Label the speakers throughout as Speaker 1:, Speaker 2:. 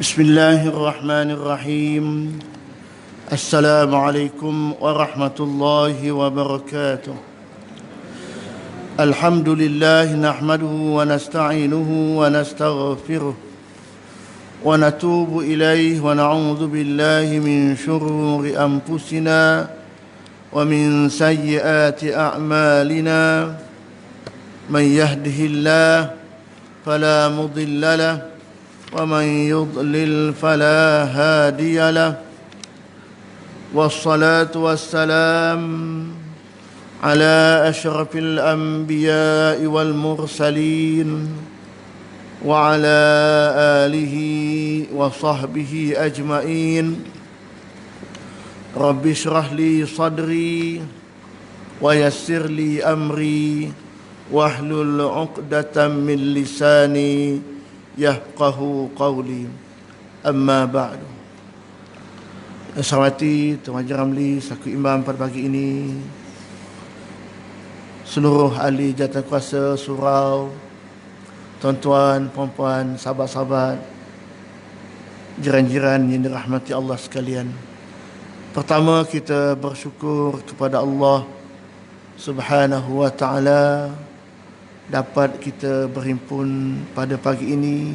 Speaker 1: بسم الله الرحمن الرحيم. السلام عليكم ورحمة الله وبركاته. الحمد لله نحمده ونستعينه ونستغفره ونتوب إليه ونعوذ بالله من شرور أنفسنا ومن سيئات أعمالنا. من يهده الله فلا مضل له ومن يضلل فلا هادي له، والصلاة والسلام على أشرف الأنبياء والمرسلين وعلى آله وصحبه أجمعين. رب اشرح لي صدري ويسر لي أمري واحلل عقدة من لساني yafqahu qawli. Amma ba'du. Saya hormati Tuan Haji Ramli selaku imam pada pagi ini, seluruh ahli jawatankuasa surau, tuan-tuan, puan-puan, sahabat-sahabat, jiran-jiran yang dirahmati Allah sekalian. Pertama, kita bersyukur kepada Allah Subhanahu wa ta'ala dapat kita berhimpun pada pagi ini,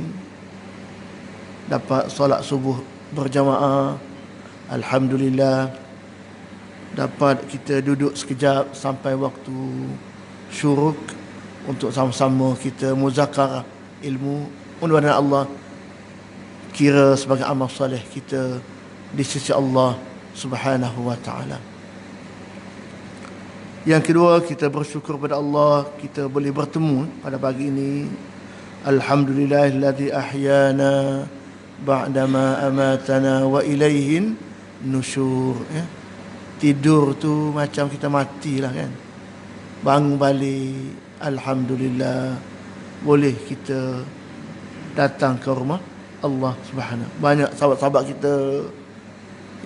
Speaker 1: dapat solat subuh berjamaah. Alhamdulillah. Dapat kita duduk sekejap sampai waktu syuruk untuk sama-sama kita muzakarah ilmu. Mudah-mudahan Allah kira sebagai amal soleh kita di sisi Allah Subhanahu wa ta'ala. Yang kedua, kita bersyukur kepada Allah kita boleh bertemu pada pagi ini. Alhamdulillahilladzi ahyana ba'dama amatana wa ilaihin nusyur. Tidur tu macam kita matilah kan. Bangun balik, alhamdulillah, boleh kita datang ke rumah Allah Subhanahu. Banyak sahabat-sahabat kita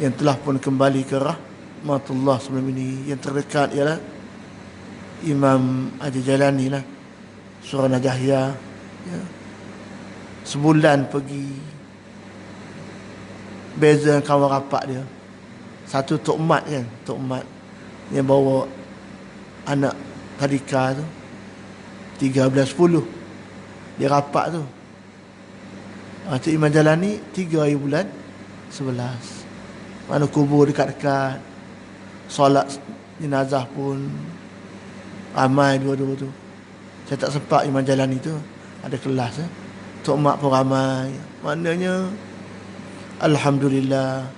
Speaker 1: yang telah pun kembali ke rahmatullah sebelum ini. Yang terdekat ialah Imam Haji Jalani lah, Surah Najahiyah ya. Sebulan pergi, beza kawan rapat dia. Satu Tok Mat kan, Tok Mat yang bawa anak tadika tu 13-10 dia rapat tu. Cik Imam Jalani 3 hari bulan 11. Mana kubur dekat-dekat, solat jenazah pun ramai dua-dua tu. Saya tak sempat Imam Jalani tu, ada kelas Tok Mak pun ramai. Maknanya alhamdulillah.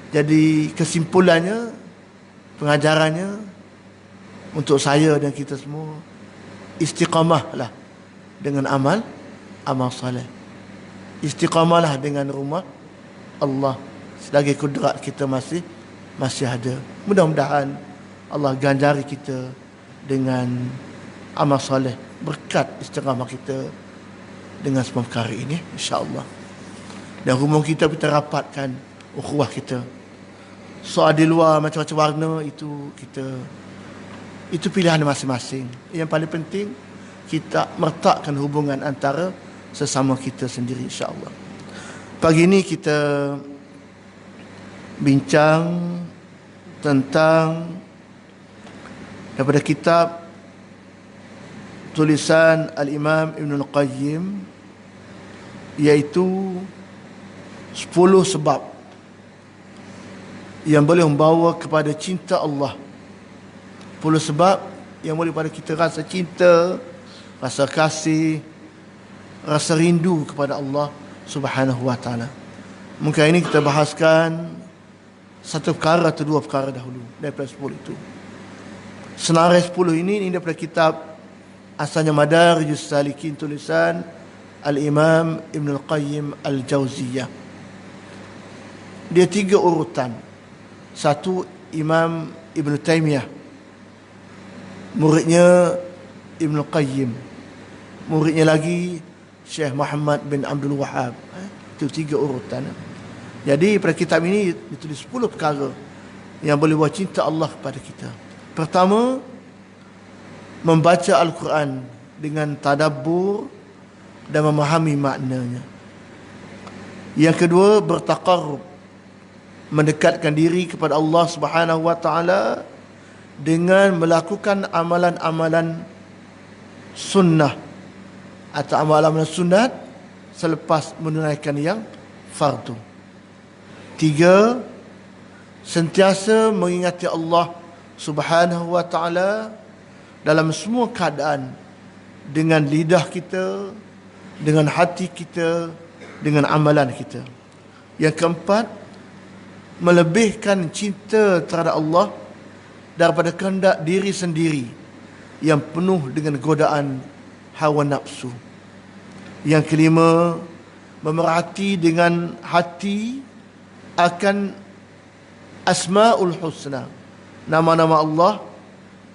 Speaker 1: Jadi kesimpulannya, pengajarannya untuk saya dan kita semua, istiqamahlah dengan amal soleh. Istiqamahlah dengan rumah Allah selagi kudrat kita masih ada. Mudah-mudahan Allah ganjari kita dengan amal soleh berkat istiqamah kita dengan semua perkara ini, insya-Allah. Dan rumah kita rapatkan ukhuwah kita. Soal di luar macam-macam warna itu pilihan masing-masing. Yang paling penting kita meletakkan hubungan antara sesama kita sendiri, insya-Allah. Pagi ini kita bincang tentang daripada kitab tulisan Al-Imam Ibn Al-Qayyim, iaitu 10 sebab yang boleh membawa kepada cinta Allah. 10 sebab yang boleh pada kita rasa cinta, rasa kasih, rasa rindu kepada Allah Subhanahu wa ta'ala. Mungkin ini kita bahaskan satu perkara atau dua perkara dahulu daripada 10 itu. Senarai 10 ini daripada kitab asalnya Madarijus Salikin tulisan Al-Imam Ibn Al-Qayyim Al-Jauziyah. Dia 3 urutan. Satu, Imam Ibn Taymiyah, muridnya Ibn Al-Qayyim. Muridnya lagi Syekh Muhammad bin Abdul Wahhab. Itu 3 urutan. Jadi pada kitab ini ditulis 10 perkara yang boleh buat cinta Allah kepada kita. Pertama, membaca Al-Quran dengan tadabbur dan memahami maknanya. Yang kedua, bertaqarrub, mendekatkan diri kepada Allah Subhanahu wa taala dengan melakukan amalan-amalan sunnah atau amalan-amalan sunat selepas menunaikan yang fardu. Tiga, sentiasa mengingati Allah Subhanahu wa taala dalam semua keadaan, dengan lidah kita, dengan hati kita, dengan amalan kita. Yang keempat, melebihkan cinta terhadap Allah daripada kehendak diri sendiri yang penuh dengan godaan hawa nafsu. Yang kelima, memerhati dengan hati akan Asmaul Husna, nama-nama Allah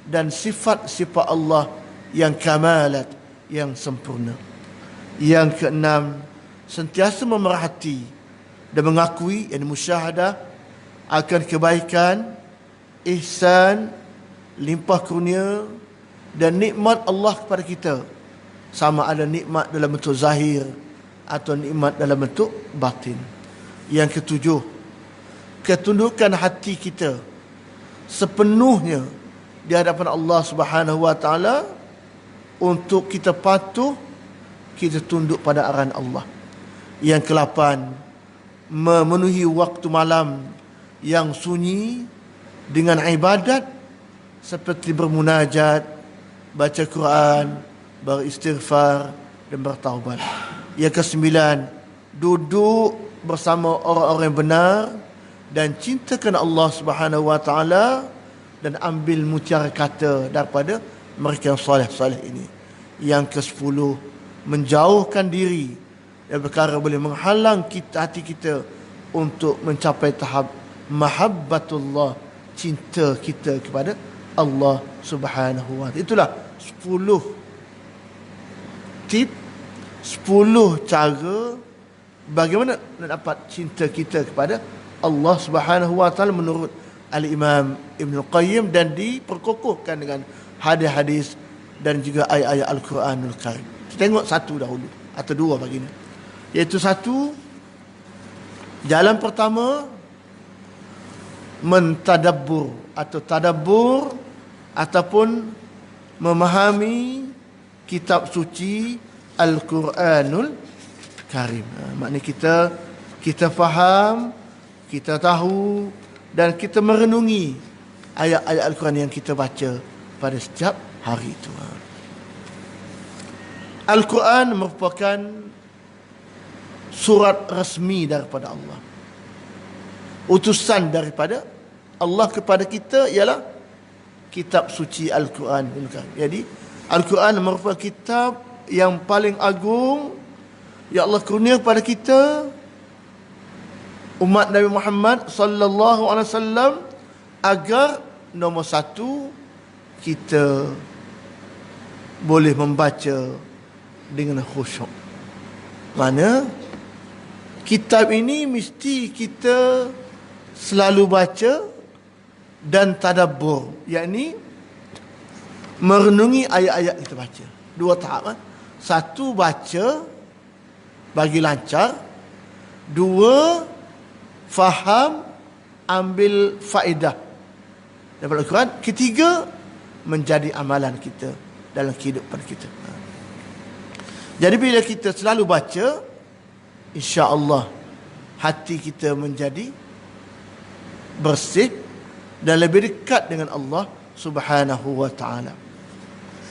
Speaker 1: dan sifat-sifat Allah yang kamalat, yang sempurna. Yang keenam, sentiasa memerhati dan mengakui, yang musyahadah akan kebaikan, ihsan, limpah kurnia dan nikmat Allah kepada kita, sama ada nikmat dalam bentuk zahir atau nikmat dalam bentuk batin. Yang ketujuh, ketundukan hati kita sepenuhnya di hadapan Allah Subhanahu wa taala untuk kita patuh, kita tunduk pada arahan Allah. Yang kelapan, memenuhi waktu malam yang sunyi dengan ibadat seperti bermunajat, baca Quran, beristighfar dan bertaubat. Yang kesembilan, duduk bersama orang-orang yang benar dan cintakan Allah Subhanahu wa taala dan ambil mutiara kata daripada mereka yang soleh-soleh ini. Yang ke-10, menjauhkan diri dari perkara boleh menghalang hati kita untuk mencapai tahap mahabbatullah, cinta kita kepada Allah Subhanahu wa taala. Itulah 10 tip, 10 cara bagaimana nak dapat cinta kita kepada Allah Subhanahu wa taala menurut Al-Imam Ibn Qayyim, dan diperkokohkan dengan hadis-hadis dan juga ayat-ayat Al-Quranul Karim. Kita tengok satu dahulu atau dua baginda. Iaitu satu, jalan pertama, mentadabbur atau tadabbur ataupun memahami kitab suci Al-Quranul Karim. Maknanya kita faham, kita tahu dan kita merenungi ayat-ayat Al-Quran yang kita baca pada setiap hari itu. Al-Quran merupakan surat rasmi daripada Allah. Utusan daripada Allah kepada kita ialah kitab suci Al-Quran. Jadi Al-Quran merupakan kitab yang paling agung yang Allah kurnia kepada kita, umat Nabi Muhammad sallallahu alaihi wasallam, agar nombor satu, kita boleh membaca dengan khusyuk. Mana kitab ini mesti kita selalu baca dan tadabbur, yakni merenungi ayat-ayat kita baca. Dua tahap. Satu, baca bagi lancar. Dua, faham, ambil faedah daripada Al-Quran. Ketiga, menjadi amalan kita dalam kehidupan kita. Jadi bila kita selalu baca, insya-Allah hati kita menjadi bersih dan lebih dekat dengan Allah Subhanahu wa taala.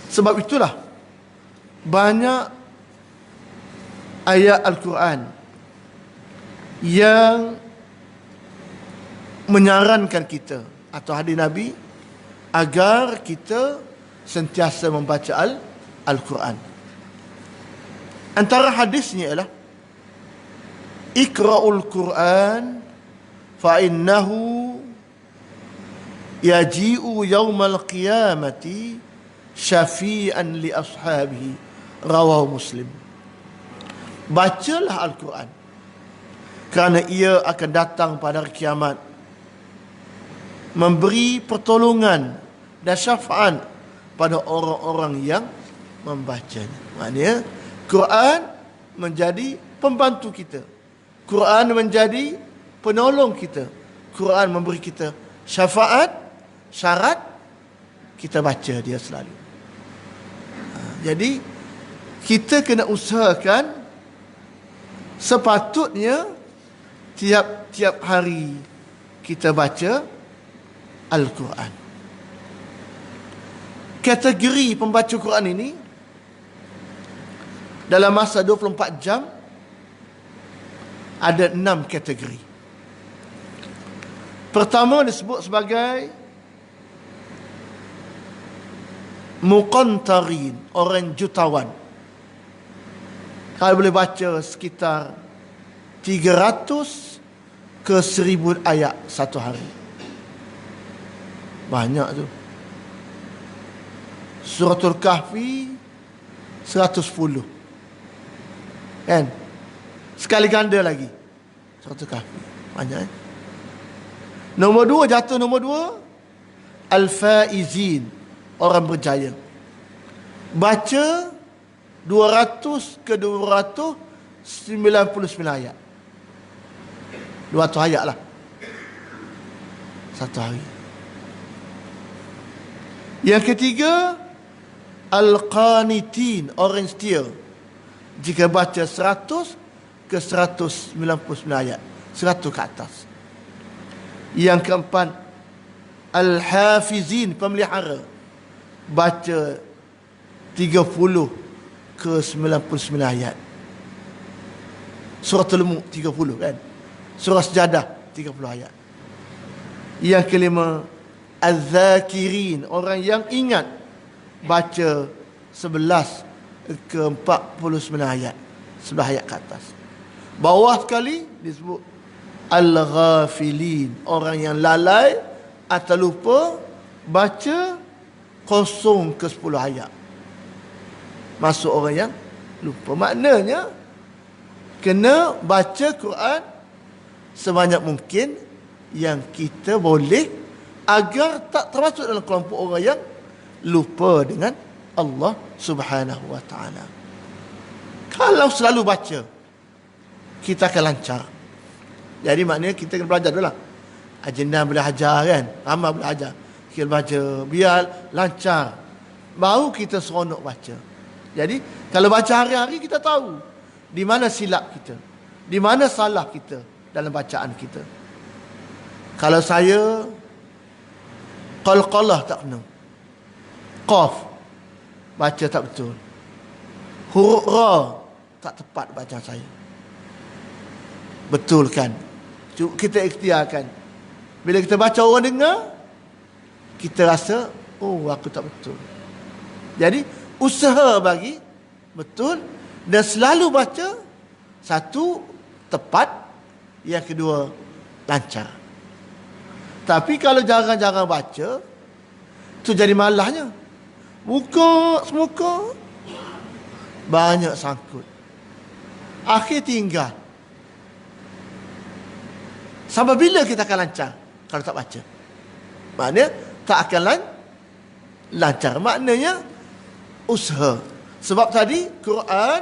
Speaker 1: Sebab itulah banyak ayat Al-Quran yang menyarankan kita atau hadis Nabi agar kita sentiasa membaca Al-Quran. Antara hadisnya ialah Iqra'ul Quran fa innahu yaji'u yaumal qiyamati syafi'an li ashabihi, rawahu Muslim. Bacalah Al-Quran kerana ia akan datang pada hari kiamat memberi pertolongan dan syafaat pada orang-orang yang membacanya. Maknanya Quran menjadi pembantu kita Quran menjadi penolong kita. Quran memberi kita syafaat, syarat kita baca dia selalu. Jadi kita kena usahakan sepatutnya tiap-tiap hari kita baca Al-Quran. Kategori pembaca Quran ini dalam masa 24 jam ada 6 kategori. Pertama disebut sebagai muqantarin, orang jutawan. Kalau boleh baca sekitar 300 ke 1000 ayat satu hari. Banyak tu. Suratul Kahfi 110. Kan? Sekali ganda lagi. Suratul Kahfi. Banyak. Nombor 2, jatuh nombor 2, Al-Faizin, orang berjaya. Baca 200 ke 299 ayat. 200 ayat lah satu hari. Yang ketiga, Al-Qanitin, orang setia. Jika baca 100 ke 199 ayat, 100 ke atas. Yang keempat, Al-Hafizin, pemelihara. Baca 30 ke 99 ayat. Surah Al-Mulk 30 kan. Surah Sejadah 30 ayat. Yang kelima, Az-Zakirin, orang yang ingat. Baca 11 ke 49 ayat. 11 ayat ke atas. Bawah sekali disebut Al-Ghafilin, orang yang lalai atau lupa. Baca 0 ke 10 ayat. Masuk orang yang lupa. Maknanya kena baca Quran sebanyak mungkin yang kita boleh, agar tak termasuk dalam kelompok orang yang lupa dengan Allah Subhanahu wa ta'ala. Kalau selalu baca, kita akan lancar. Jadi maknanya kita kena belajar dulu lah. Agenda belajar kan, ramai belajar. Kita baca biar lancar, baru kita seronok baca. Jadi kalau baca hari-hari, kita tahu di mana silap kita, di mana salah kita dalam bacaan kita. Kalau saya qalqalah tak kena, qaf baca tak betul, huruf ra tak tepat bacaan saya. Betul kan? Kita ikhtiarkan. Bila kita baca orang dengar, kita rasa, oh aku tak betul. Jadi usaha bagi betul, dan selalu baca. Satu, tepat. Yang kedua, lancar. Tapi kalau jarang-jarang baca, tu jadi malahnya. Semuka banyak sangkut, akhir tinggal. Sampai bila kita akan lancar kalau tak baca? Maknanya tak akan lancar. Maknanya usaha. Sebab tadi Quran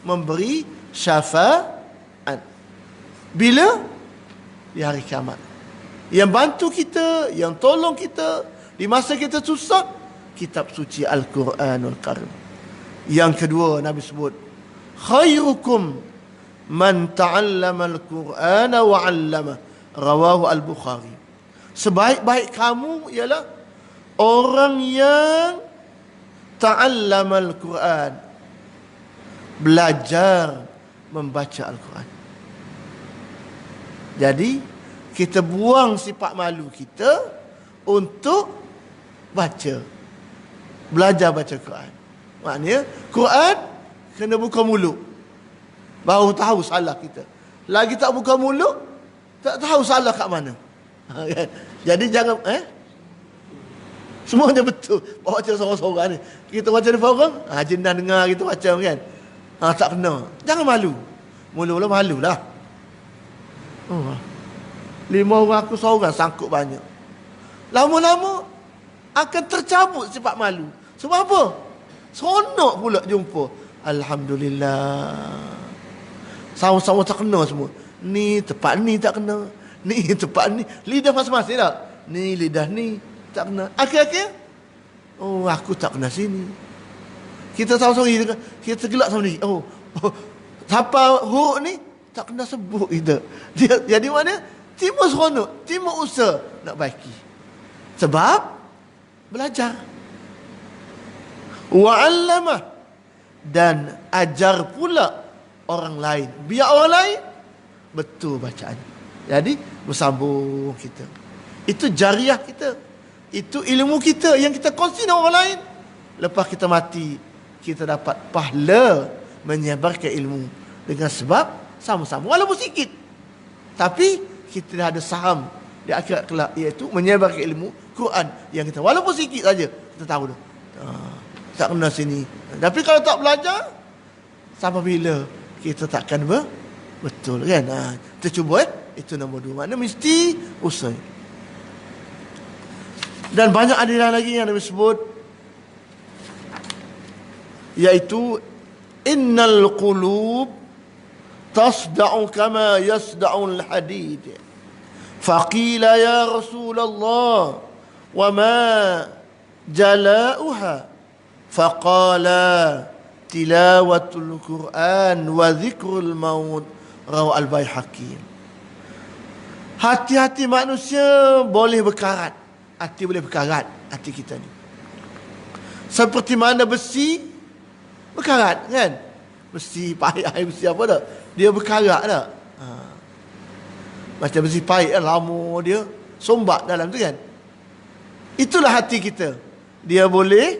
Speaker 1: memberi syafaat. Bila? Di hari kiamat. Yang bantu kita, yang tolong kita di masa kita susah, kitab suci Al-Quranul Karim. Yang kedua, Nabi sebut, khairukum man ta'allama al-Qur'ana wa 'allama. Rawahu Al-Bukhari. Sebaik-baik kamu ialah orang yang ta'allama al-Quran, belajar membaca Al-Quran. Jadi kita buang sifat malu kita untuk baca, belajar baca Quran. Maknanya Quran kena buka mulut, baru tahu salah kita. Lagi tak buka mulut, tak tahu salah kat mana. Jadi jangan semuanya betul. Baca seorang-seorang ni, kita baca depan orang, jendan dengar kita baca kan, tak kena. Jangan malu. Mula-mula malulah. 5 orang aku seorang sangkut banyak. Lama-lama akan tercabut sifat malu. Sebab apa? Seronok pula jumpa. Alhamdulillah. Sama-sama tak kena semua. Ni tempat ni tak kena. Ni tempat ni. Lidah masing-masing tak? Ni lidah ni tak kena. Akhir-akhir, oh aku tak kena sini. Kita tahu sendiri, kita gelak sendiri. Siapa huruf ni tak kena sebut kita. Dia jadi mana? Timbul seronok, timbul usaha nak baiki. Sebab belajar. Wa'allamah, dan ajar pula orang lain. Biar orang lain betul bacaan. Jadi bersambung kita. Itu jariah kita. Itu ilmu kita yang kita kongsi dengan orang lain. Lepas kita mati, kita dapat pahala menyebarkan ilmu dengan sebab sama-sama walaupun sikit. Tapi kita dah ada saham di akhirat kelak, iaitu menyebarkan ilmu Quran yang kita walaupun sikit saja kita tahu dah. Tak kena sini. Tapi kalau tak belajar, sampai bila kita takkan betul kan? Kita cuba itu nombor 2. Maknanya mesti usaha. Dan banyak adilan lagi yang disebut, iaitu innal qulub tasda'u kama yasda'u al-hadid. Faqila ya Rasulullah wa ma jala'uha? Faqala tilawatul Quran wa zikrul maut. Rawi al-Baihaqi. Hati-hati manusia boleh berkarat. Hati boleh berkarat, hati kita ni. Seperti mana besi berkarat kan? Besi payah, besi apa dah? Dia berkarat tak? Macam besi payah lama dia sombak dalam tu kan? Itulah hati kita. Dia boleh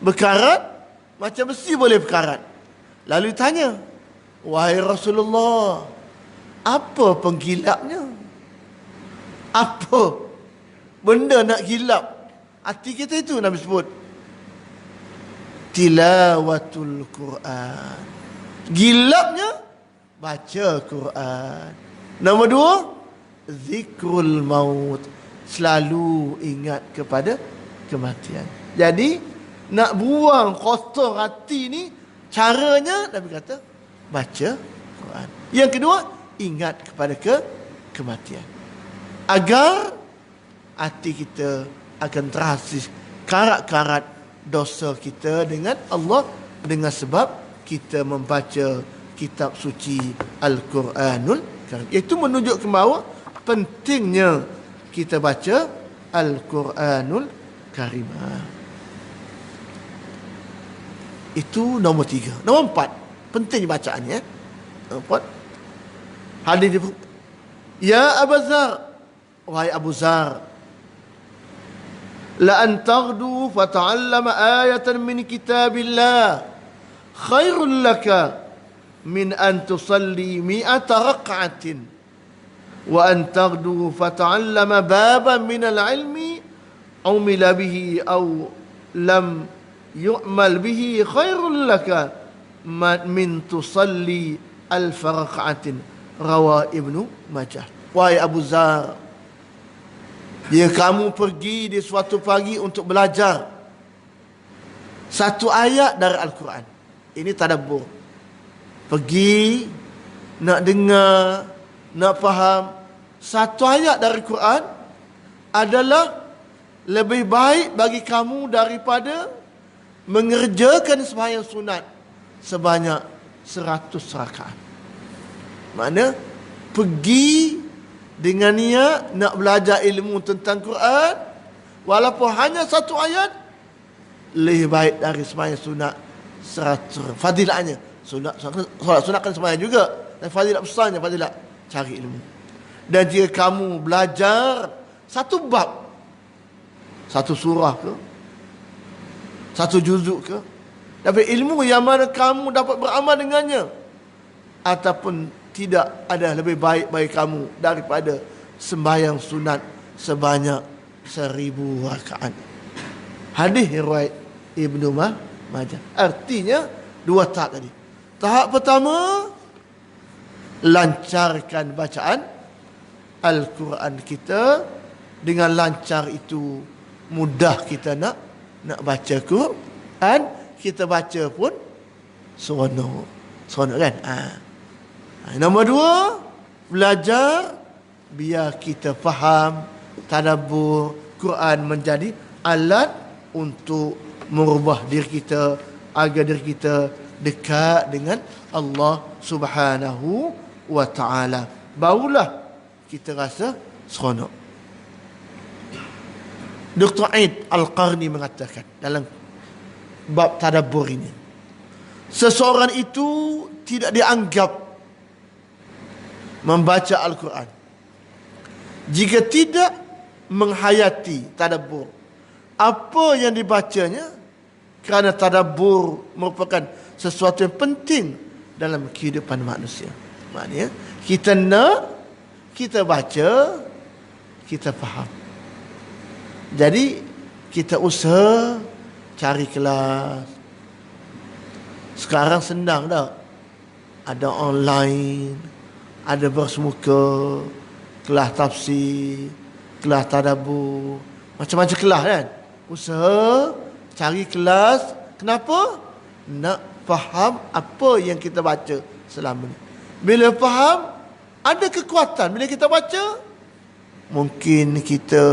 Speaker 1: berkarat, macam besi boleh berkarat. Lalu tanya, wahai Rasulullah, apa penggilapnya? Apa benda nak gilap hati kita itu? Nabi sebut tilawatul Quran. Gilapnya baca Quran. Nombor 2, zikrul maut. Selalu ingat kepada kematian. Jadi nak buang kotor hati ni, caranya Nabi kata baca Quran. Yang kedua, ingat kepada kematian. Agar hati kita akan terhasis karat-karat dosa kita dengan Allah, dengan sebab kita membaca kitab suci Al-Quranul Karim. Itu menunjukkan bahawa pentingnya kita baca Al-Quranul Karim. Itu nombor 3. Nombor 4, penting bacaannya. Nombor 4, hadis ya Abu Zar, wahai Abu Zar, la an taghdu fa ta'allama ayatan min kitabillah khairul laka min an tusalli 100 rak'atin wa an taghdu fa ta'allama baban min al-ilmi umila bihi aw lam yu'mal bihi khairul laka min tusalli 1000 rak'atin. Rawa Ibnu Majah. Wahai Abu Zar, jika kamu pergi di suatu pagi untuk belajar satu ayat dari Al-Quran, ini tadabbur, pergi nak dengar, nak faham satu ayat dari Quran, adalah lebih baik bagi kamu daripada mengerjakan sembahyang sunat sebanyak 100 rakaat. Makna pergi dengan niat nak belajar ilmu tentang Quran, walaupun hanya satu ayat, lebih baik dari sembahyang sunat 100. Fadilatnya solat sunat kan sembahyang juga, dan fadilat besarnya fadilat cari ilmu. Dan jika kamu belajar satu bab, satu surah ke, satu juzuk ke, tapi ilmu yang mana kamu dapat beramal dengannya, ataupun tidak ada lebih baik bagi kamu daripada sembahyang sunat sebanyak 1000 rakaat. Hadis riwayat Ibnu Majah. Artinya 2 tahap tadi. Tahap pertama, lancarkan bacaan Al-Quran kita. Dengan lancar itu mudah kita nak baca Quran. Kita baca pun seronok kan. Nombor 2, Belajar biar kita faham, tadabbur Quran menjadi alat untuk merubah diri kita agar diri kita dekat dengan Allah Subhanahu wa taala. Barulah kita rasa seronok. Dr. Aid Al-Qarni mengatakan dalam bab tadabbur ini, seseorang itu tidak dianggap membaca Al-Quran jika tidak menghayati tadabbur apa yang dibacanya, kerana tadabbur merupakan sesuatu yang penting dalam kehidupan manusia. Maknanya kita nak, kita baca, kita faham. Jadi kita usaha cari kelas. Sekarang senang dah. Ada online, ada bersemuka, kelas tafsir, kelas tadabbur, macam-macam kelas kan. Usaha cari kelas. Kenapa? Nak faham apa yang kita baca selama ni. Bila faham, ada kekuatan. Bila kita baca, mungkin kita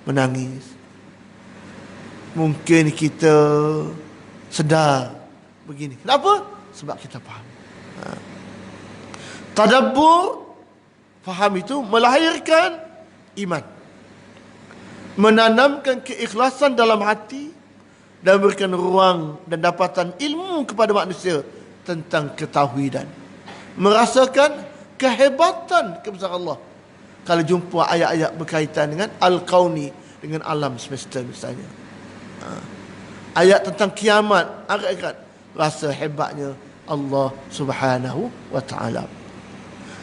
Speaker 1: menangis, mungkin kita sedar begini. Kenapa? Sebab kita faham. Tadabbur, faham itu melahirkan iman, menanamkan keikhlasan dalam hati dan memberikan ruang dan dapatan ilmu kepada manusia tentang ketauhidan, merasakan kehebatan kebesaran Allah kalau jumpa ayat-ayat berkaitan dengan Al-Kauni, dengan alam semesta misalnya. Ayat tentang kiamat, akhirat, rasa hebatnya Allah Subhanahu wa taala.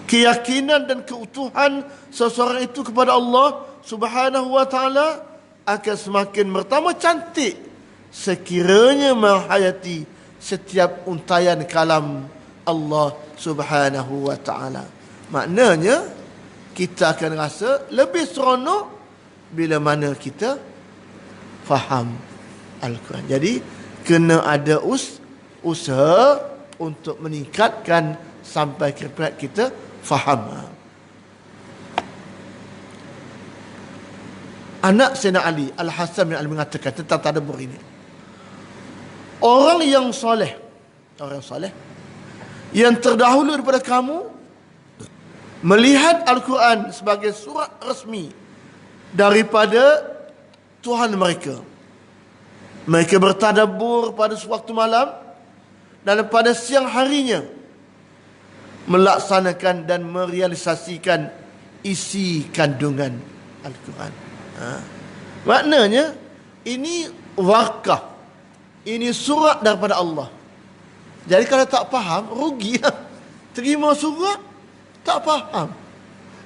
Speaker 1: Keyakinan dan keutuhan seseorang itu kepada Allah Subhanahu wa taala akan semakin bertambah cantik sekiranya menghayati setiap untaian kalam Allah Subhanahu wa taala. Maknanya kita akan rasa lebih seronok bila mana kita faham Al-Quran. Jadi kena ada usaha untuk meningkatkan sampai ke peringkat kita faham. Anak Sayyidina Ali Al-Hasan bin Ali mengatakan tentang tadabbur ini, orang yang soleh yang terdahulu daripada kamu melihat Al-Quran sebagai surat resmi daripada Tuhan mereka. Mereka bertadabbur pada sewaktu malam dan pada siang harinya melaksanakan dan merealisasikan isi kandungan Al-Quran. Maknanya ini warkah, ini surat daripada Allah. Jadi kalau tak faham, rugi lah. Terima surat tak faham,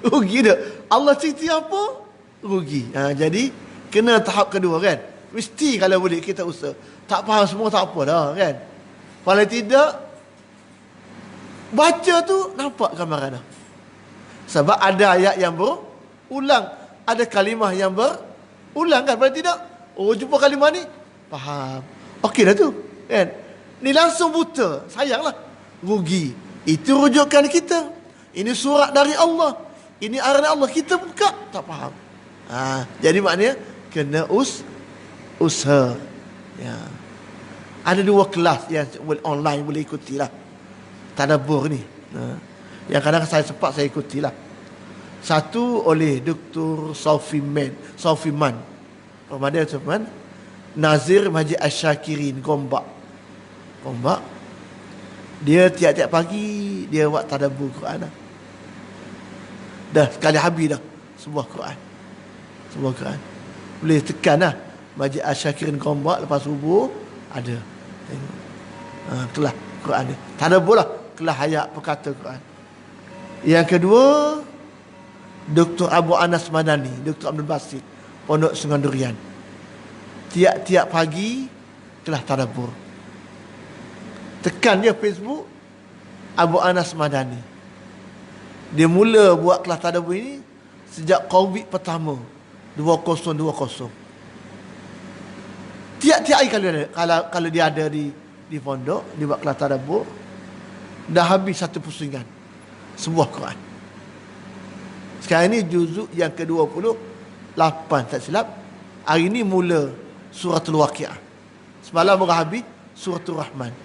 Speaker 1: rugi dah. Allah cerita apa, rugi. Jadi kena tahap kedua kan. Mesti kalau boleh kita usaha. Tak faham semua tak apa dah kan. Kalau tidak, baca tu nampak gambaran dah. Sebab ada ayat yang berulang, ada kalimah yang berulang kan. Kalau tidak, oh jumpa kalimah ni, faham, okey dah tu kan. Ni langsung buta, sayanglah, rugi. Itu rujukan kita. Ini surat dari Allah, ini arahan Allah, kita buka tak faham. Jadi maknanya kena usaha. Ya. Ada 2 kelas yang online boleh ikutilah tadabbur ni. Yang kadang saya sempat saya ikutilah. Satu oleh Dr. Saufiman Ramadan Saufiman Nazir Masjid Asy-Syakirin Gombak. Dia tiap-tiap pagi dia buat tadabbur Quran. Dah sekali habis dah sebuah Quran. Boleh tekan lah Masjid Asy-Syakirin Gombak lepas subuh ada tengok kelas Quran ni. Tadabbur lah kelas ayat perkata Quran. Yang kedua, Dr. Abu Anas Madani, Dr. Abdul Basit, Pondok Sungai Durian. Tiap-tiap pagi kelas tadabbur. Tekan dia Facebook Abu Anas Madani. Dia mula buat kelas tadabbur ini sejak Covid pertama 2020. Tiap-tiap hari kalau dia ada di pondok, dia buat kelas tadabbur, dah habis satu pusingan sebuah Quran. Sekarang ni juzuk yang ke-28 tak silap. Hari ni mula suratul Waqiah. Semalam baru habis suratul Rahman.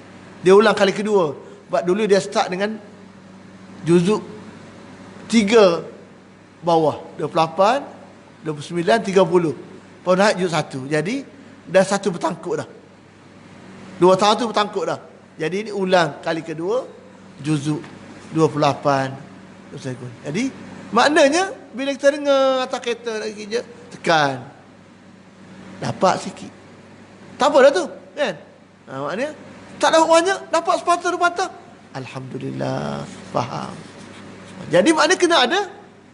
Speaker 1: Dia ulang kali kedua. Sebab dulu dia start dengan juzuk 3 bawah, 28, 29, 30. Lepas naik juzuk 1. Jadi dah satu bertangkuk dah. 2 tahun tu bertangkuk dah. Jadi ini ulang kali kedua juzuk 28. Jadi maknanya bila kita dengar atas kereta lagi je, tekan. Dapat sikit. Tak apa dah tu, kan? Maknanya tak dapat banyak, dapat sepatah 2 patah. Alhamdulillah, faham. Jadi maknanya kena ada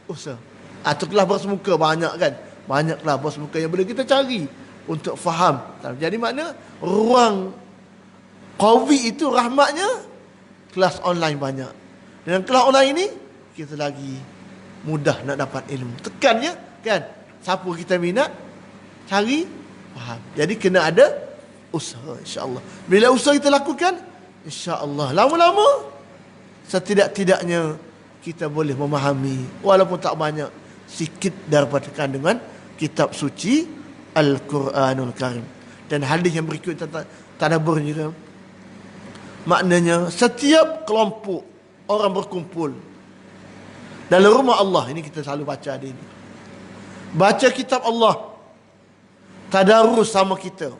Speaker 1: usaha. Tu kelas bersemuka banyak kan? Banyak kelas bersemuka yang boleh kita cari untuk faham. Jadi makna ruang COVID itu rahmatnya kelas online banyak. Dengan kelas online ini kita lagi mudah nak dapat ilmu. Tekan je kan? Siapa kita minat, cari, faham. Jadi kena ada usaha, insya-Allah. Bila usaha kita lakukan, insya-Allah lama-lama setidak-tidaknya kita boleh memahami walaupun tak banyak, sikit daripada kandungan kitab suci Al-Quranul Karim. Dan hadis yang berikut tentang tadabbur juga, maknanya setiap kelompok orang berkumpul dalam rumah Allah, ini kita selalu baca hadis ini, baca kitab Allah, tadarus sama kita,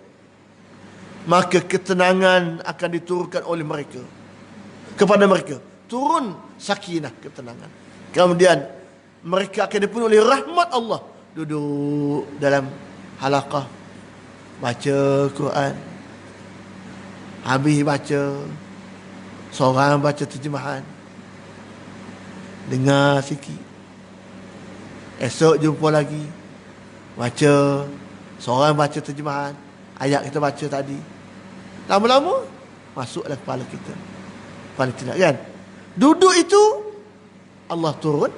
Speaker 1: maka ketenangan akan diturunkan oleh mereka kepada mereka. Turun sakinah, ketenangan. Kemudian mereka akan dipenuhi oleh rahmat Allah. Duduk dalam halaqah, baca Quran, habis baca, seorang baca terjemahan, dengar sikit, esok jumpa lagi, baca, seorang baca terjemahan ayat kita baca tadi. Lama-lama masuklah kepala kita, paling tidak kan. Duduk itu Allah turun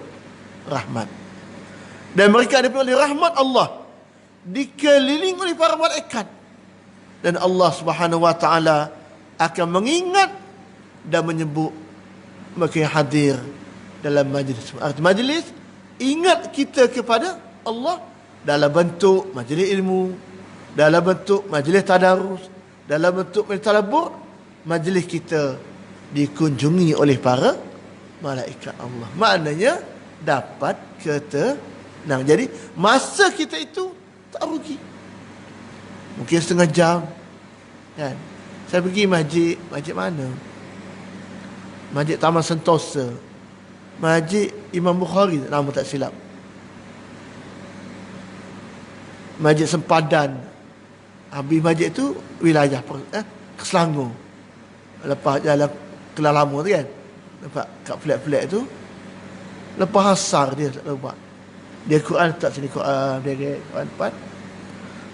Speaker 1: rahmat. Dan mereka dipenuhi oleh rahmat Allah, dikelilingi oleh para malaikat. Dan Allah Subhanahu wa taala akan mengingat dan menyebut mereka yang hadir dalam majlis. Arti majlis, ingat kita kepada Allah dalam bentuk majlis ilmu, dalam bentuk majlis tadarus, dalam bentuk majlis tadabbur. Majlis kita dikunjungi oleh para malaikat Allah. Maknanya dapat ketenangan. Jadi masa kita itu tak rugi. Mungkin setengah jam kan. Saya pergi masjid mana? Masjid Taman Sentosa, Masjid Imam Bukhari, nama tak silap. Masjid Sempadan. Habis masjid tu wilayah Selangor. Lepas jalan Kelang Lama tu kan, lepas kat flat-flat tu, lepas asar dia tak buat. Dia Quran tak sini, Quran dia Quran depan.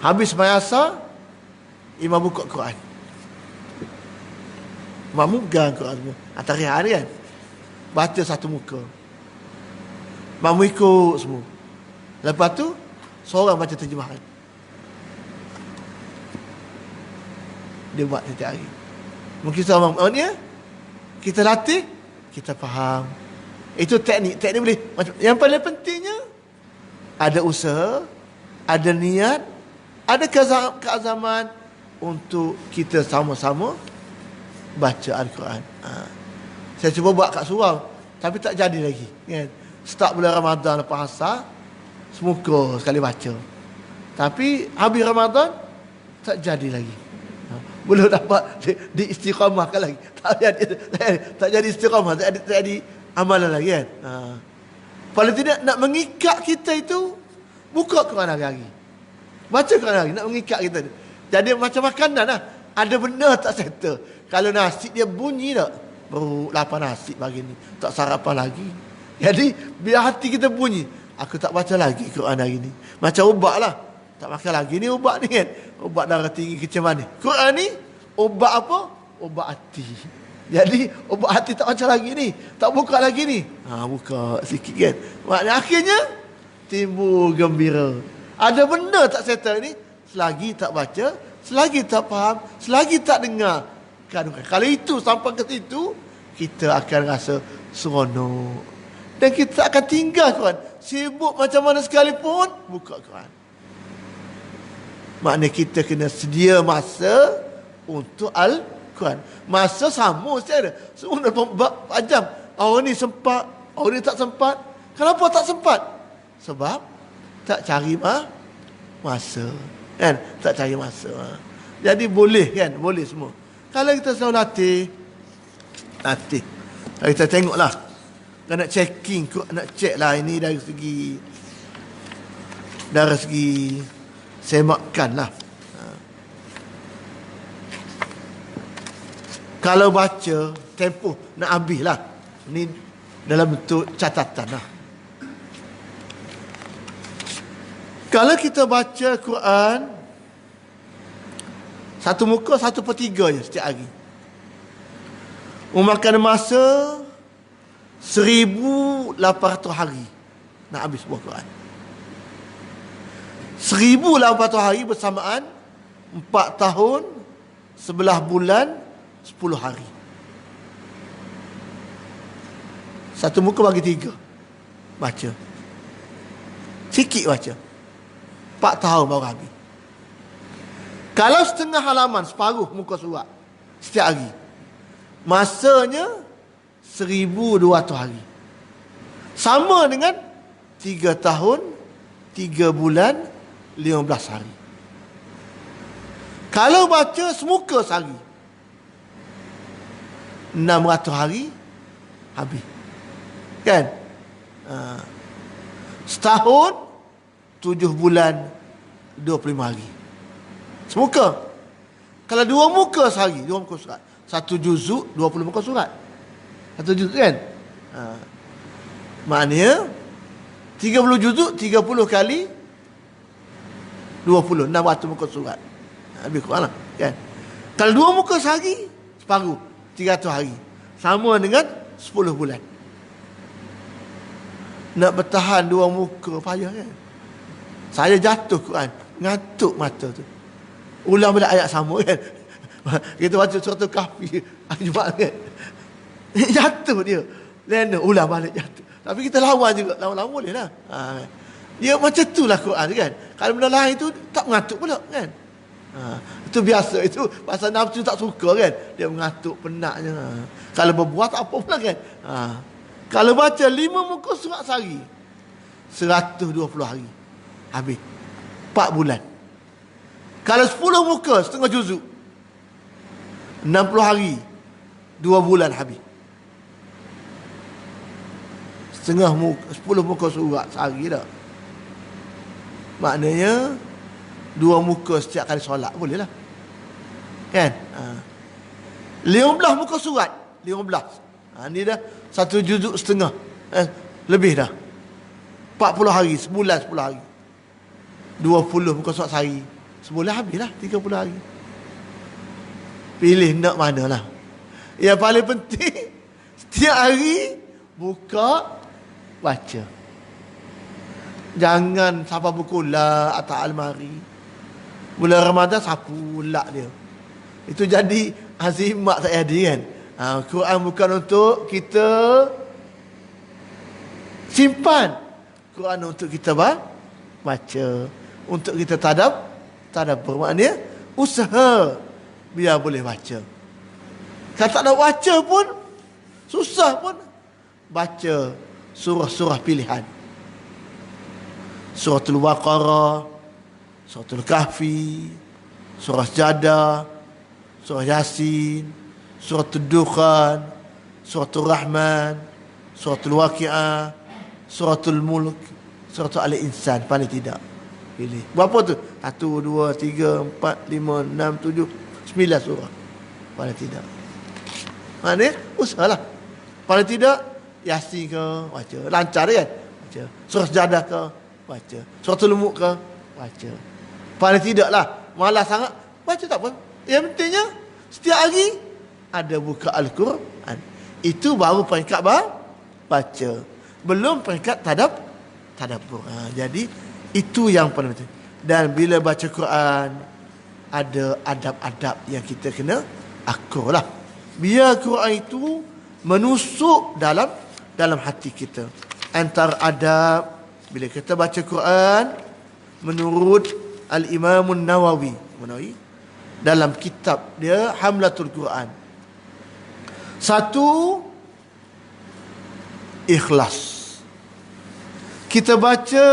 Speaker 1: Habis sembahyang asar, imam buka Quran. Imam megang Quran semua. Atas rehat kan. Baca satu muka. Imam ikut semua. Lepas tu seorang baca terjemahan. Dia buat setiap hari. Mungkin seorang ni kita latih, kita faham. Itu teknik boleh. Yang paling pentingnya ada usaha, ada niat, ada keazaman untuk kita sama-sama baca Al-Quran. Saya cuba buat kat surau, tapi tak jadi lagi. Kan? Start bulan Ramadan lepas asar, semuka sekali baca. Tapi habis Ramadan tak jadi lagi. Belum dapat diistiqamahkan lagi. Tak jadi istiqamah, tak jadi amalan lagi kan. Paling tidak nak mengikat kita itu, buka Quran hari-hari, baca Quran hari, nak mengikat kita. Jadi macam makanan lah, ada benda tak settle. Kalau nasi dia bunyi tak, baru lapar nasi pagi ni, tak sarapan lagi. Jadi biar hati kita bunyi, aku tak baca lagi Quran hari ni. Macam ubat lah, tak makan lagi ni ubat ni kan. Ubat darah tinggi kecil manis. Quran ni ubat apa? Ubat hati. Jadi ubat hati tak baca lagi ni, tak buka lagi ni. Buka sikit kan. Maknanya akhirnya timbul gembira. Ada benda tak settle ni, selagi tak baca, selagi tak faham, selagi tak dengar kandungan. Kalau itu sampai ke situ, kita akan rasa seronok. Dan kita akan tinggal Quran. Sibuk macam mana sekalipun, buka Quran. Maknanya kita kena sedia masa untuk Al-Quran. Masa sama saja. Semua 24 jam. Orang ni sempat, orang ni tak sempat. Kenapa tak sempat? Sebab tak cari masa. Kan? Tak cari masa. Jadi boleh kan? Boleh semua. Kalau kita selalu latih. Kalau kita tengoklah. Kalau nak checking, nak check lah ini dari segi semakan lah. Kalau baca, tempoh nak habis lah. Ini dalam bentuk catatan lah. Kalau kita baca Quran, satu muka 1/3 je setiap hari. Memakan masa 1800 hari nak habis sebuah Quran. 1800 hari bersamaan 4 tahun 11 bulan 10 hari. Satu muka bagi 3 baca. Sikit baca. 4 tahun baru habis. Kalau setengah halaman, separuh muka surat setiap hari, masanya 1200 hari. Sama dengan 3 tahun 3 bulan 15 hari. Kalau baca semuka sehari, 600 hari habis. Kan? Setahun 7 bulan 25 hari. Semuka. Kalau 2 muka sehari, 2 muka surat. 1 juzuk 20 muka surat. 1 juzuk kan? Maknanya 30 juzuk 30 kali 20, 600 muka surat. Habis Quran lah, kan? Kalau 2 muka sehari, separuh 300 hari. Sama dengan 10 bulan. Nak bertahan 2 muka payah kan? Saya jatuh Quran, ngantuk mata tu. Ulang balik ayat sama kan? Kita baca surah Al-Kahfi hari Jumaat kan? Jatuh dia. Lena ulang balik jatuh. Tapi kita lawan juga. Lawan-lawan boleh lah. Dia macam tu lah Quran kan? Kalau benda lain tu tak mengantuk pula kan? Itu biasa. Itu pasal nafsu tak suka kan? Dia mengantuk, penatnya. Kalau berbuat tak apa pula kan? Kalau baca 5 muka surat sehari, 120 hari habis. 4 bulan. Kalau 10 muka setengah juzuk, 60 hari 2 bulan habis. Setengah muka, 10 muka surat sehari dah. Maknanya 2 muka setiap kali solat boleh lah. Kan? 15 muka surat, 15. Ni dah 1 juzuk setengah. Lebih dah. 40 hari, sebulan 10 hari. 20 muka surat sehari. Sebulan habis lah 30 hari. Pilih nak mana lah. Yang paling penting, setiap hari buka, baca. Jangan sampai buku lah atas almari. Bulan Ramadan sapu lak dia. Itu jadi azimat tak ada kan. Quran bukan untuk kita simpan. Quran untuk kita baca. Untuk kita tadabbur. Maknanya usaha biar boleh baca. Kalau tak nak baca pun, susah pun, baca surah-surah pilihan. Suratul Baqarah, Suratul Kahfi, Surah Jadah, Surah Yasin, Suratul Dukhan, Suratul Rahman, Suratul Waqi'ah, Suratul Mulk, Suratul Al-Insan. Paling tidak pilih. Berapa tu? 1, 2, 3, 4, 5, 6, 7, 9 surah. Paling tidak. Maknanya usahalah. Paling tidak Yasin ke baca. Lancar kan? Baca. Surah Jadah ke baca. Suratul Mulk ke baca. Paling tidaklah malas sangat baca tak apa. Yang pentingnya setiap hari ada buka Al-Quran. Itu baru peringkat baca. Belum peringkat tadabbur. Jadi itu yang paling penting. Dan bila baca Quran, ada adab-adab yang kita kena akur lah. Biar Quran itu menusuk dalam hati kita. Antara adab Bila kita baca Quran menurut Al-Imam Nawawi dalam kitab dia Hamlatul Quran, satu, ikhlas. Kita baca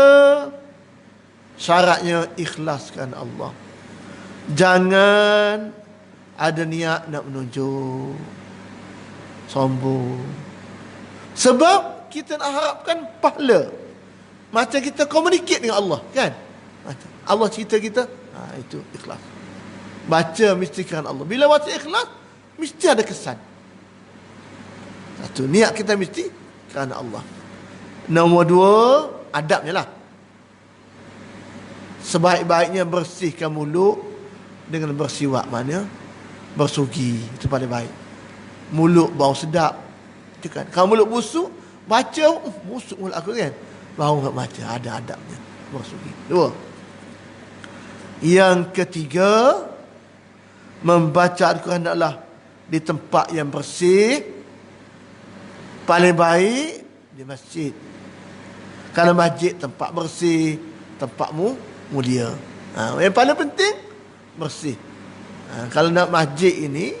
Speaker 1: syaratnya ikhlaskan Allah. Jangan ada niat nak menunjuk, sombong. Sebab kita nak harapkan pahala. Macam kita communicate dengan Allah, kan? Macam Allah cerita kita, itu ikhlas. Baca mesti kerana Allah. Bila baca ikhlas, mesti ada kesan. Satu, niat kita mesti kerana Allah. Nombor dua, adabnya lah. Sebaik-baiknya bersihkan mulut dengan bersiwak, mana bersugi, itu paling baik. Mulut bau sedap, itu kan. Kalau mulut busuk, baca busuk mulut aku, kan? Bau tak baca, ada adabnya, bersugi. Dua. Yang ketiga, membaca Al-Quran adalah di tempat yang bersih. Paling baik di masjid. Kalau masjid tempat bersih, tempatmu mulia. Yang paling penting bersih. Kalau nak masjid ini,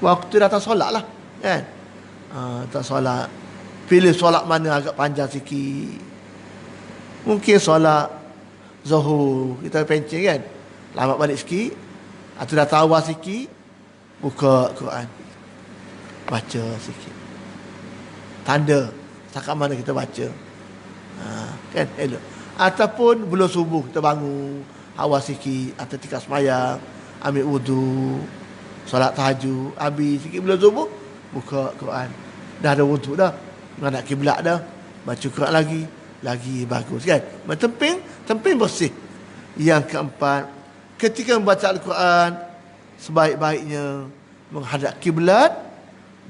Speaker 1: waktu datang solat lah, kan? Tak solat, pilih solat mana agak panjang sikit. Mungkin solat Zuhur kita pencing, kan? Lambat balik sikit, atau datang awal sikit, buka Quran, baca sikit, tanda setakat mana kita baca, kan? Elok. Ataupun belum subuh kita bangun awal sikit, atau tingkat semayang, ambil wudu, solat tahajud, habis sikit belum subuh, buka Quran. Dah ada wudu dah, menghadap kiblat dah, baca Quran lagi bagus, kan? Temping bersih. Yang keempat, ketika membaca Al-Quran, sebaik-baiknya menghadap kiblat,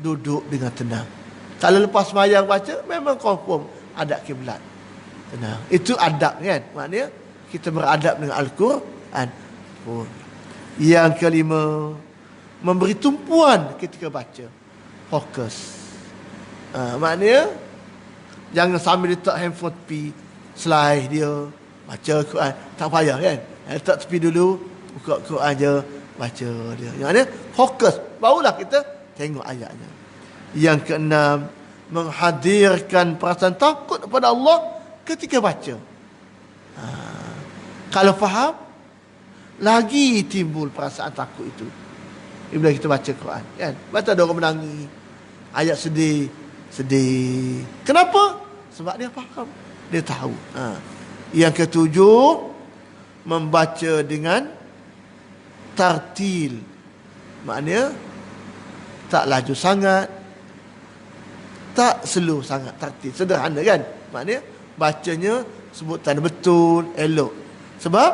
Speaker 1: duduk dengan tenang. Kalau lepas semayang baca, memang confirm adab kiblat, tenang. Itu adab, kan? Maknanya kita beradab dengan Al-Quran. Yang kelima, memberi tumpuan ketika baca, fokus. Maknanya jangan sambil letak handphone tepi, slide dia, baca Quran, tak payah, kan? Letak tepi dulu, buka Quran je, baca dia. Yang mana fokus, barulah kita tengok ayatnya. Yang keenam, menghadirkan perasaan takut kepada Allah ketika baca. Kalau faham, lagi timbul perasaan takut itu bila kita baca Quran, kan? Baca ada orang menangis, ayat sedih. Kenapa? Sebab dia faham, dia tahu. Yang ketujuh, membaca dengan tartil. Maknanya tak laju sangat, tak slow sangat, tartil. Sederhana, kan? Maknanya bacanya sebutan betul, elok. Sebab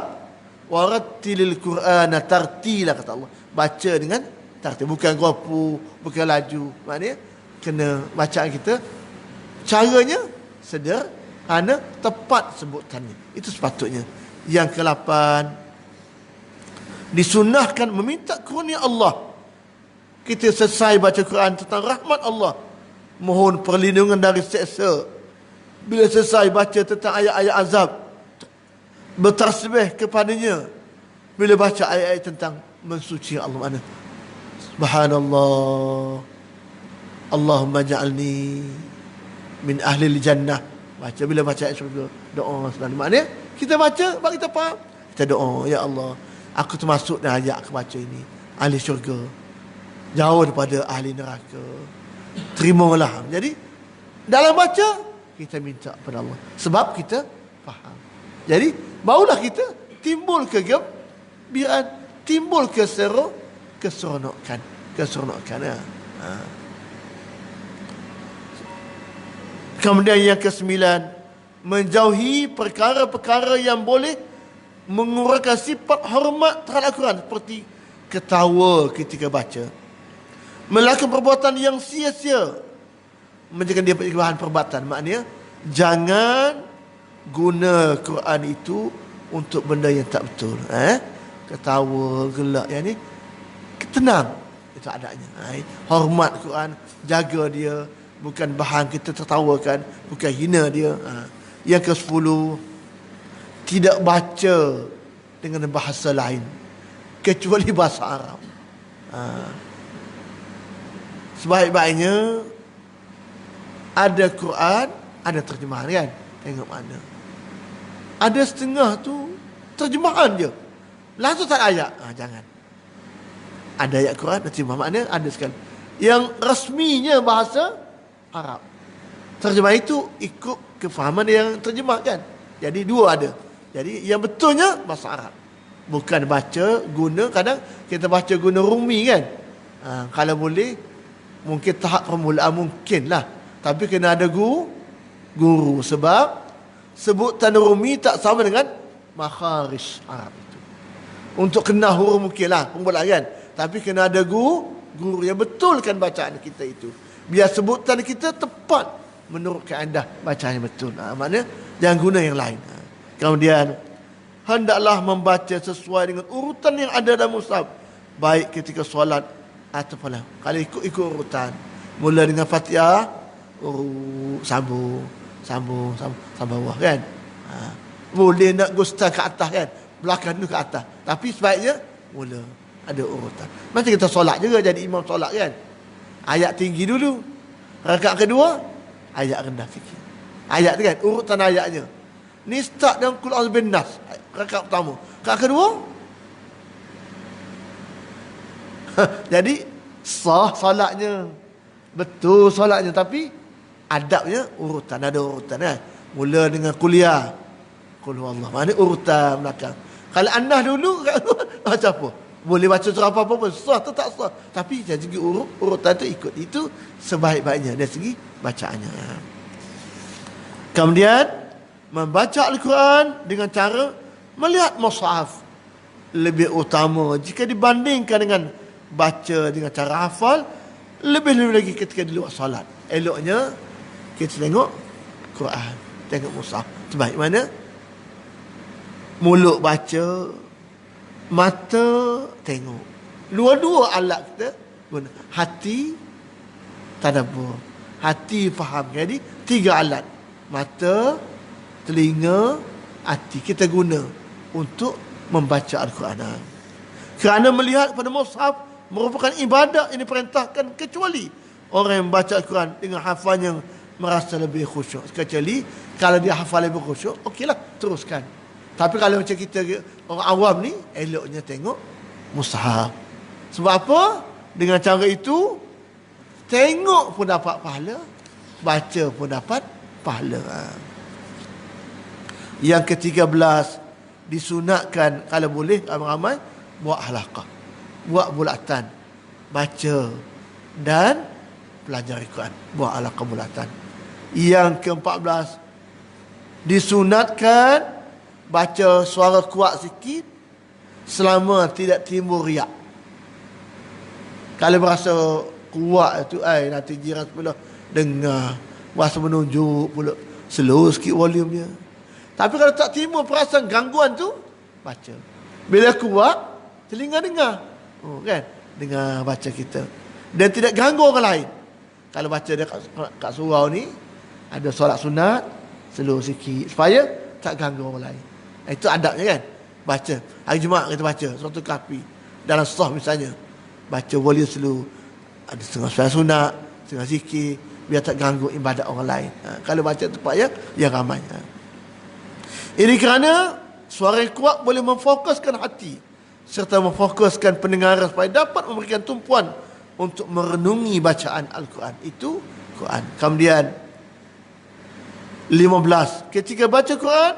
Speaker 1: warattilil Qur'ana tartila, kata Allah. Baca dengan tartil, bukan gopu, bukan laju. Maknanya kena bacaan kita caranya sederhana, tepat sebutannya. Itu sepatutnya. Yang ke-8, disunnahkan meminta kurnia Allah. Kita selesai baca Quran tentang rahmat Allah, mohon perlindungan dari seksa. Bila selesai baca tentang ayat-ayat azab, bertasbih kepadanya. Bila baca ayat-ayat tentang mensuci Allah, mana subhanallah, Allahumma ja'alni min ahli jannah. Baca, bila baca ayat syurga, doa sebenarnya. Maknanya kita baca, baru kita faham, kita doa, ya Allah, aku termasuk dalam ayat aku baca ini, ahli syurga, jauh daripada ahli neraka, terimalah. Jadi dalam baca kita minta kepada Allah, sebab kita faham. Jadi barulah kita timbul kegembiraan, timbul keseronokan. Kemudian yang ke-9, menjauhi perkara-perkara yang boleh mengurangkan sifat hormat terhadap Al-Quran, seperti ketawa ketika baca, melakukan perbuatan yang sia-sia, menjadikan dia bahan perbuatan. Maknanya jangan guna Quran itu untuk benda yang tak betul. Ketawa, gelak, yang ni tenang, itu adanya. Hormat Quran, jaga dia, bukan bahan kita tertawakan, bukan hina dia. Yang ke-10, tidak baca dengan bahasa lain kecuali bahasa Arab. Sebaik-baiknya ada Quran, ada terjemahan kan. Tengok mana. Ada setengah tu terjemahan je, langsung tak ada ayat. Jangan. Ada ayat Quran, terjemah makna ada sekali. Yang resminya bahasa Arab. Terjemah itu ikut kefahaman yang terjemah kan. Jadi dua ada. Jadi yang betulnya bahasa Arab. Bukan baca guna, kadang kita baca guna rumi kan. Kalau boleh, mungkin tahap permulaan mungkin lah. Tapi kena ada guru. Sebab sebutan rumi tak sama dengan makharij Arab itu. Untuk kena huruf mungkin lah permulaan kan. Tapi kena ada guru yang betulkan bacaan kita itu. Biar sebutan kita tepat menurut kaedah bacaan yang betul. Maknanya jangan guna yang lain. Kemudian hendaklah membaca sesuai dengan urutan yang ada dalam mushaf, baik ketika solat ataupun kalau ikut urutan. Mula dengan Fatihah, sambung bawah kan. Boleh nak gustan ke atas kan, belakang tu ke atas. Tapi sebaiknya mula ada urutan. Macam kita solat juga, jadi imam solat kan. Ayat tinggi dulu. Rakaat kedua, ayat rendah sikit. Ayat tu kan, urutan ayatnya. Ni start dengan Qul a'udzu bin nas, rakaat pertama. Rakaat kedua, jadi sah solatnya. Betul solatnya, tapi adabnya urutan, ada urutan kan. Mula dengan kuliah, Qul huwallah. Mana urutan belakang. Kalau anas dulu macam apa? Boleh baca surah apa-apa pun, sah atau tak sah. Tapi dari segi urutan tu ikut. Itu sebaik-baiknya dari segi bacaannya. Kemudian membaca Al-Quran dengan cara melihat mushaf lebih utama jika dibandingkan dengan baca dengan cara hafal. Lebih-lebih lagi ketika di luar solat. Eloknya kita tengok Quran, tengok mushaf. Sebaik mana mulut baca, mata tengok. Dua-dua alat kita guna. Hati tadabbur, hati faham. Jadi 3 alat. Mata, telinga, hati kita guna untuk membaca Al-Quran. Kerana melihat pada mushaf merupakan ibadat yang diperintahkan, kecuali orang yang membaca Al-Quran dengan hafal yang merasa lebih khusyuk. Kecuali kalau dia hafal lebih khusyuk, okeylah, teruskan. Tapi kalau macam kita orang awam ni, eloknya tengok mushaf. Sebab apa? Dengan cara itu, tengok pun dapat pahala, baca pun dapat pahala. Yang ke-13, disunatkan kalau boleh ramai-ramai buat halaqah, buat bulatan, baca dan pelajari Quran, buat halaqah bulatan. Yang ke-14, disunatkan baca suara kuat sikit selama tidak timbul riak. Kalau berasa kuat tu, nanti jiran sebelah dengar, rasa menunjuk pula, slow sikit volumenya. Tapi kalau tak timbul perasaan gangguan tu, baca. Bila kuat, telinga dengar. Kan? Dengar baca kita. Dan tidak ganggu orang lain. Kalau baca dia kat surau ni, ada solat sunat, slow sikit, supaya tak ganggu orang lain. Itu adabnya kan. Baca. Hari Jumaat kita baca Surah Kahfi. Dalam sah misalnya. Baca volume slow. Ada setengah sunat, setengah zikir, biar tak ganggu ibadat orang lain. Kalau baca tempat yang ramai. Ini kerana suara yang kuat boleh memfokuskan hati serta memfokuskan pendengaran supaya dapat memberikan tumpuan untuk merenungi bacaan Al-Quran. Itu Quran. Kemudian 15, ketika baca Quran,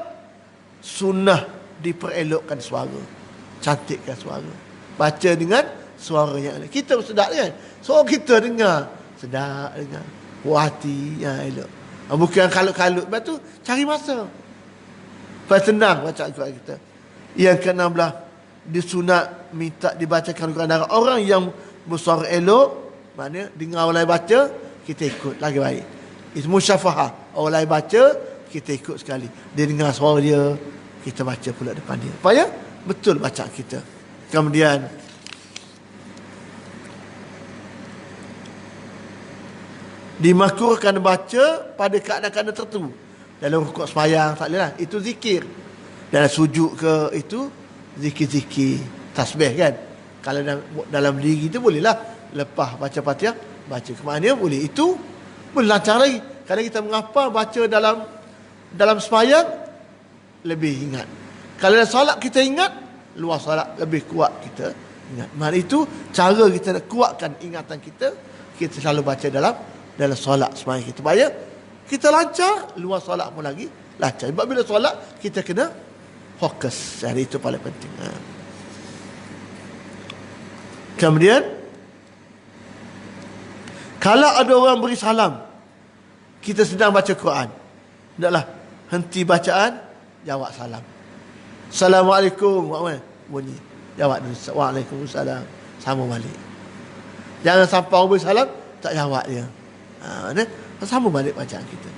Speaker 1: sunnah diperelokkan suara, cantikkan suara. Baca dengan suara yang elok. Kita sedap kan? Suara kita dengar sedap, dengar puas hati, yang elok. Bukan kalut-kalut. Lepas tu cari masa supaya senang baca Al-Quran kita. Yang ke-16, disunat minta dibacakan Al-Quran dari orang yang bersuara elok. Maknanya dengar orang lain baca, kita ikut, lagi baik. Itu musyafahah. Orang lain baca, kita ikut sekali. Dia dengar suara dia, kita baca pula depan dia, supaya betul bacaan kita. Kemudian dimakruhkan baca pada keadaan-keadaan tertentu. Dalam rukuk sembahyang tak boleh lah. Itu zikir. Dalam sujud ke itu zikir-zikir, tasbih kan. Kalau dalam diri tu boleh lah. Lepas baca Fatihah, baca ke mana boleh. Itu boleh lancar lagi. Kalau kita menghafal baca dalam sembahyang, lebih ingat. Kalau dalam solat kita ingat, luar solat lebih kuat kita ingat. Maka itu cara kita nak kuatkan ingatan kita. Kita selalu baca dalam solat sembahyang kita. Supaya kita lancar, luar solat pun lagi lancar. Sebab bila solat kita kena fokus. Jadi itu paling penting. Kemudian kalau ada orang beri salam, kita sedang baca Quran, hendaklah henti bacaan, jawab salam. Assalamualaikum, bunyi. Jawab dulu. Waalaikumsalam. Sama balik. Jangan sampai orang beri salam, tak jawab dia. Sama balik bacaan kita.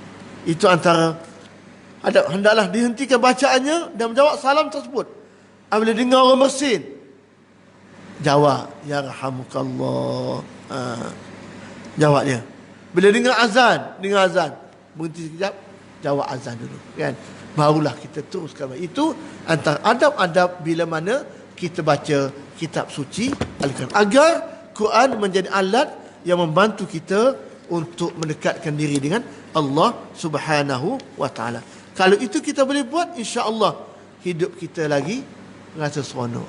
Speaker 1: Itu antara hendaklah dihentikan bacaannya dan menjawab salam tersebut. Apabila dengar orang bersin, jawab ya rahamukallah. Jawab dia. Bila dengar azan, berhenti sekejap, jawab azan dulu, kan? Barulah kita teruskan. Itu antara adab-adab bila mana kita baca kitab suci Al-Quran, agar Quran menjadi alat yang membantu kita untuk mendekatkan diri dengan Allah Subhanahu wa taala. Kalau itu kita boleh buat, insya-Allah hidup kita lagi rasa seronok.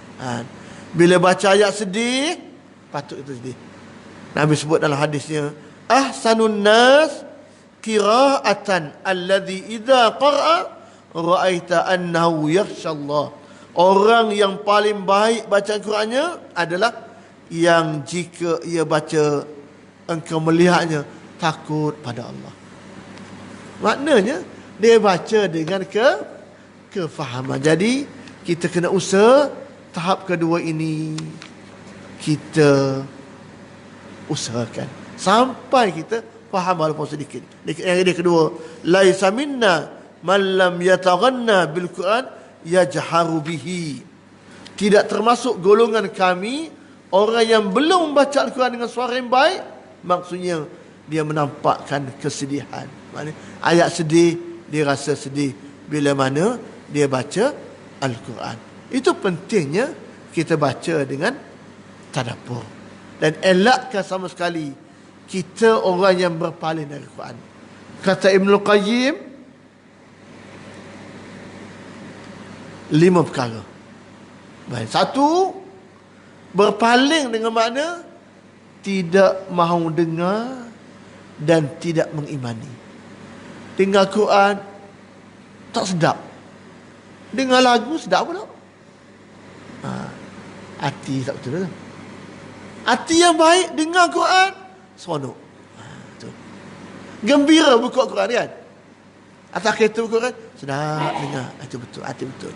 Speaker 1: Bila baca ayat sedih, patut kita sedih. Nabi sebut dalam hadisnya, ahsanun nas qira'atan alladhi idza qara'a ra'aita annahu yakhsha Allah. Orang yang paling baik bacaan Qurannya adalah yang jika ia baca, engkau melihatnya takut pada Allah. Maknanya dia baca dengan kefahaman. Jadi kita kena usaha tahap kedua ini, kita usahakan sampai kita faham walaupun sedikit. Yang kedua, laisa minna man lam yataghanna bil Quran yajharu bihi. Tidak termasuk golongan kami orang yang belum membaca Al-Quran dengan suara yang baik. Maksudnya dia menampakkan kesedihan. Maksudnya ayat sedih, dia rasa sedih bila mana dia baca Al-Quran. Itu pentingnya kita baca dengan tadabbur. Dan elakkan sama sekali kita orang yang berpaling dari Al-Quran. Kata Ibnul Qayyim, 5 perkara. Baik. 1, berpaling dengan makna tidak mahu dengar dan tidak mengimani. Dengar Quran tak sedap, dengar lagu sedap pun tak. Hati tak betul lah. Hati yang baik dengar Quran seronok. Gembira buka Quran kan. Atas kereta buka Quran sedap dengar. Itu betul, hati betul.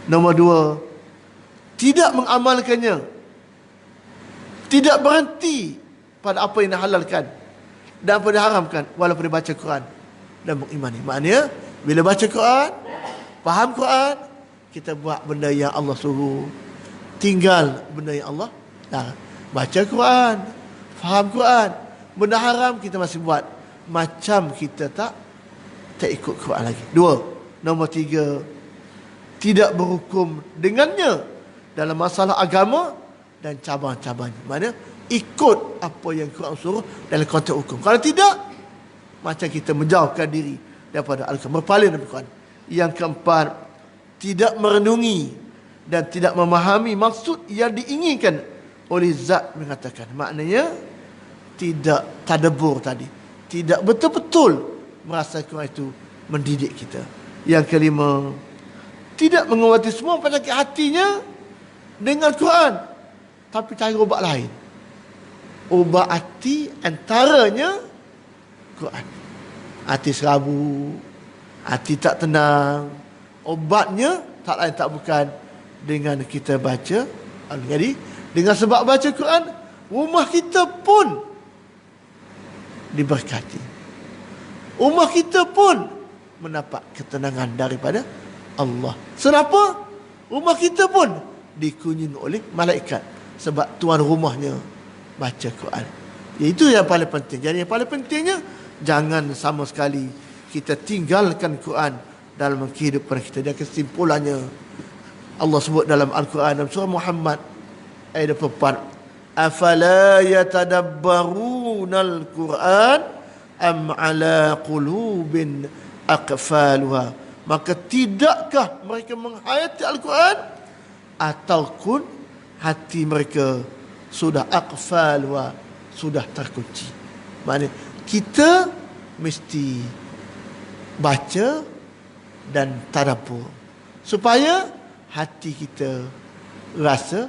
Speaker 1: Nombor 2, tidak mengamalkannya. Tidak berhenti pada apa yang dihalalkan dan apa yang diharamkan walaupun dia baca Quran dan mengimani. Maknanya bila baca Quran, faham Quran, kita buat benda yang Allah suruh, tinggal benda yang Allah larang. Baca Quran, faham Quran, benda haram kita masih buat, macam kita tak ikut Quran lagi. 2. Nombor 3, tidak berhukum dengannya dalam masalah agama dan cabang-cabangnya. Mana ikut apa yang Quran suruh dalam konteks hukum. Kalau tidak, macam kita menjauhkan diri daripada Al-Quran, berpaling dari Quran. Yang keempat, tidak merenungi dan tidak memahami maksud yang diinginkan oleh zat mengatakan. Maknanya tidak tadabbur tadi, tidak betul-betul merasa Quran itu mendidik kita. Yang kelima, tidak mengobati semua penyakit hatinya dengan Quran, tapi cari ubat lain. Ubat hati antaranya Quran. Hati serabu, hati tak tenang, obatnya tak lain tak bukan dengan kita baca. Jadi dengan sebab baca Quran, rumah kita pun diberkati. Rumah kita pun mendapat ketenangan daripada Allah. Kenapa? Rumah kita pun dikunjungi oleh malaikat sebab tuan rumahnya baca Quran. Itu yang paling penting. Jadi yang paling pentingnya, jangan sama sekali kita tinggalkan Quran dalam kehidupan kita. Dan kesimpulannya Allah sebut dalam Al-Quran dalam surah Muhammad ayat 24, afala yatadabbarunal Quran am ala qulubin aqfaluha. Maka tidakkah mereka menghayati Al-Quran ataupun hati mereka sudah aqfaluha, sudah terkunci. Maknanya kita mesti baca dan tadabbur supaya hati kita rasa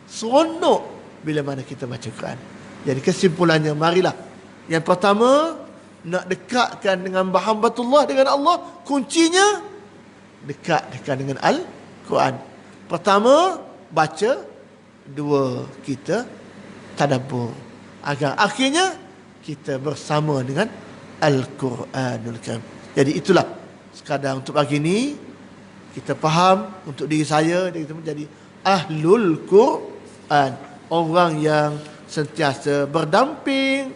Speaker 1: seronok bila mana kita baca Quran. Jadi kesimpulannya, marilah yang pertama, nak dekatkan dengan mahabbatullah dengan Allah, kuncinya dekat dengan Al-Quran. Pertama baca, dua kita tadabbur, agar akhirnya kita bersama dengan Al-Quranul Karim. Jadi itulah sekadar untuk pagi ini kita faham untuk diri saya, kita menjadi ahlul Quran, orang yang sentiasa berdamping,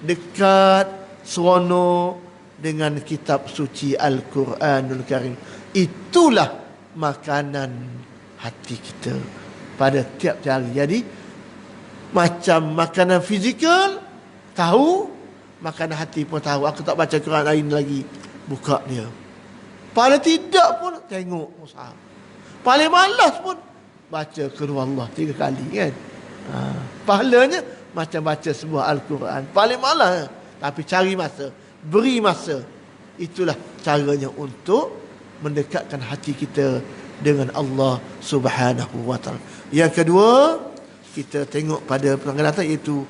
Speaker 1: dekat, seronok dengan kitab suci Al-Quranul Karim. Itulah makanan hati kita pada tiap hari. Jadi macam makanan fizikal tahu, makanan hati pun tahu. Aku tak baca Quran hari ni lagi, buka dia. Paling tidak pun tengok mushaf. Paling malas pun baca Qul Allah 3 kali kan. Pahalanya macam baca sebuah Al-Quran. Paling malas, tapi cari masa, beri masa. Itulah caranya untuk mendekatkan hati kita dengan Allah Subhanahu wa taala. Yang kedua, kita tengok pada perangkat atas, iaitu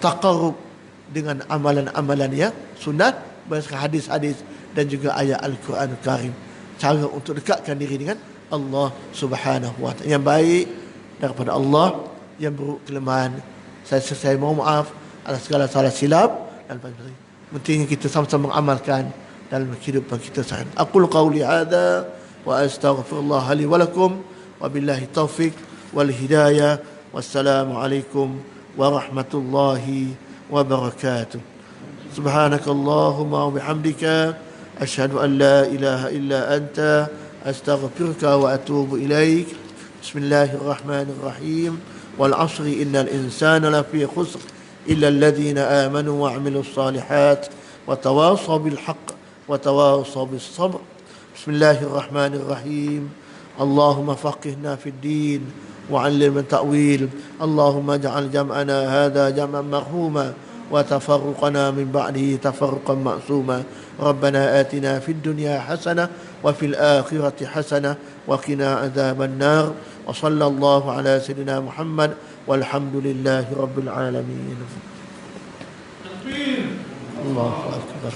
Speaker 1: taqarrub dengan amalan-amalan yang sunat berdasarkan hadis-hadis dan juga ayat Al-Quran Karim. Cara untuk dekatkan diri dengan Allah Subhanahu wa taala. Yang baik daripada Allah, yang buruk kelemahan saya mohon maaf atas segala salah silap, dan pentingnya kita sama-sama mengamalkan dalam kehidupan kita sehari. Aqul qawli hadza wa astaghfirullah li wa lakum wa billahi taufiq wal hidayah. Wassalamu alaikum warahmatullahi wabarakatuh. Subhanakallahumma wa bihamdika asyhadu an la ilaha illa anta astaghfiruka wa atubu ilaik. Bismillahirrahmanirrahim. Wal 'ashri innal insana lafi khusr illa alladhina amanu wa 'amilus salihat wa tawasaw bil haqq wa tawasaw bis sabr. Bismillahirrahmanirrahim. Allahumma faqihna fid din وعلم التأويل. اللهم اجعل جمعنا هذا جمعا مرحوما وتفرقنا من بعده تفرقا معصوما. ربنا آتنا في الدنيا حسنة وفي الآخرة حسنة وقنا عذاب النار. وصلى الله على سيدنا محمد والحمد لله رب العالمين. الله أكبر.